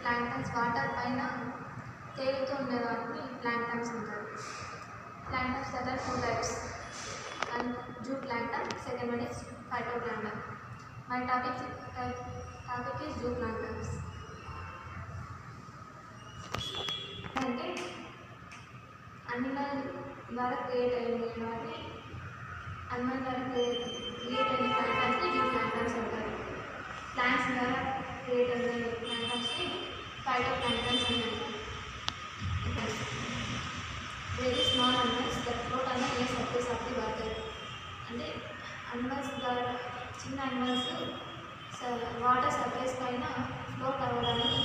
Planktons water పైన తేలుతూ ఉండే వాటిని ప్లాంక్టన్స్ అంటారు. Planktons there are two types, and zooplankton, second one is phytoplankton. My topic is zooplanktons. అంటే అనిమల్ ద్వారా క్రియేట్ అయిన వాటిని అనిమల్ ద్వారా క్రియేట్ అయిన ప్లాంక్టన్స్ని జూప్లాంక్టన్స్ అంటారు. ప్లాంట్స్ ద్వారా క్రియేట్ అయిన ప్లాంక్టన్స్ని ఫైటోప్లాంక్టన్స్ అని అంటారు. Very small animals that float on the air surface of the water. అంటే అనిమల్స్ ద్వారా చిన్న అనిమల్స్ వాటర్ సర్ఫేస్ పైన ఫ్లోట్ అవ్వడానికి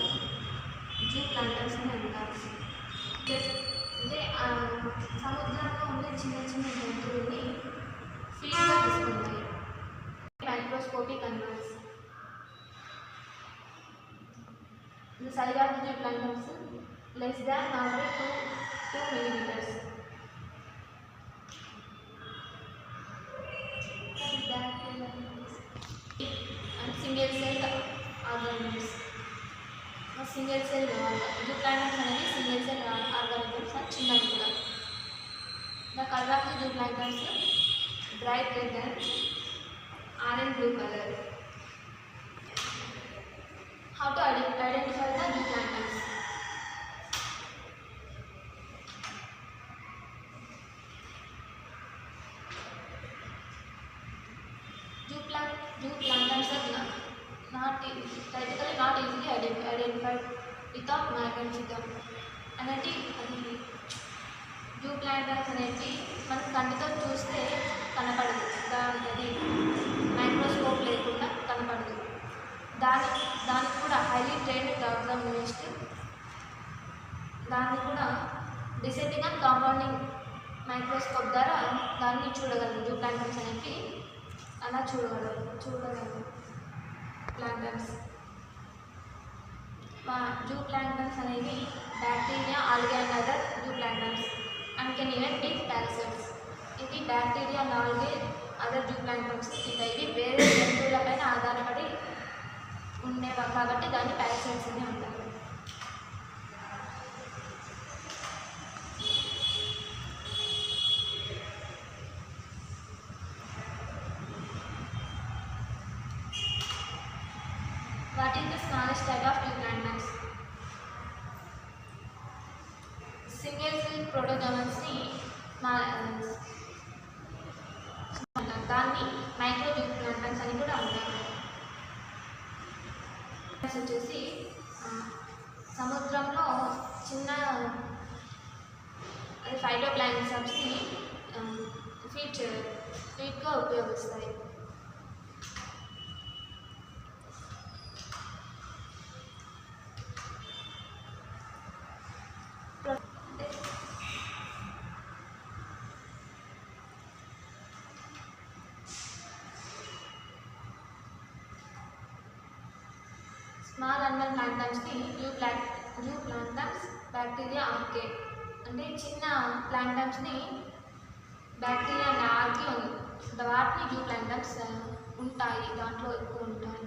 జూప్లాంక్టన్స్ అని అంటారు. అంటే సముద్రంలో ఉండే చిన్న చిన్న జంతువుల్ని ఫీడ్గా తీసుకుంటాయి. Microscopic animals. The size of the zooplankton less than or 2 millimeters. And single cell organisms. Single cell zooplanktons అనేవి సింగిల్ సెల్ ఆర్గానిజమ్స్ అని చిన్నవి కూడా. The colour of the zooplanktons bright red and orange blue colour. How to identify the zooplanktons? Zooplankton are typically not easily identified without magnetism. అనేది జూప్లాంక్టన్స్ అనేది మనం కంటితో చూస్తే కనపడదు, అది మైక్రోస్కోప్ లేకుండా కనపడదు. దానికి కూడా హైలీ ట్రైన్డ్ టాక్సానమిస్ట్ దాన్ని కూడా డిసెండింగ్ అండ్ కాంపౌండింగ్ మైక్రోస్కోప్ ద్వారా దాన్ని చూడగలరు. జూప్లాంక్టన్స్ అనేవి అలా చూడగలరు ప్లాంక్టన్స్. జూప్లాంక్టన్స్ అనేవి bacteria, algae and other zooplanktons and can even be parasites. ఇది బ్యాక్టీరియా, ఆల్గే, అదర్ జూప్లాంక్టన్స్ ఇవి వేరే జంతువులపైన ఆధారపడి ఉండేవా కాబట్టి దాన్ని పారాసైట్స్ అని అంటారు. What is the smallest type of zooplankton? Single cell protozoans-ని దాన్ని మైక్రో జూప్లాంక్టన్స్ అని కూడా అంటారు. వచ్చేసి సముద్రంలో చిన్న ఫైటోప్లాంక్టన్స్ని ఫీడ్గా ఉపయోగిస్తాయి. స్మాల్ అనిమల్ ప్లాంక్టన్స్ని జూప్లాంక్టన్స్, బ్యాక్టీరియా, ఆర్కే. అంటే చిన్న ప్లాంక్టన్స్ని బ్యాక్టీరియా అండ్ ఆర్కే వాటిని జూప్లాంక్టన్స్ ఉంటాయి, దాంట్లో ఎక్కువ ఉంటాయి.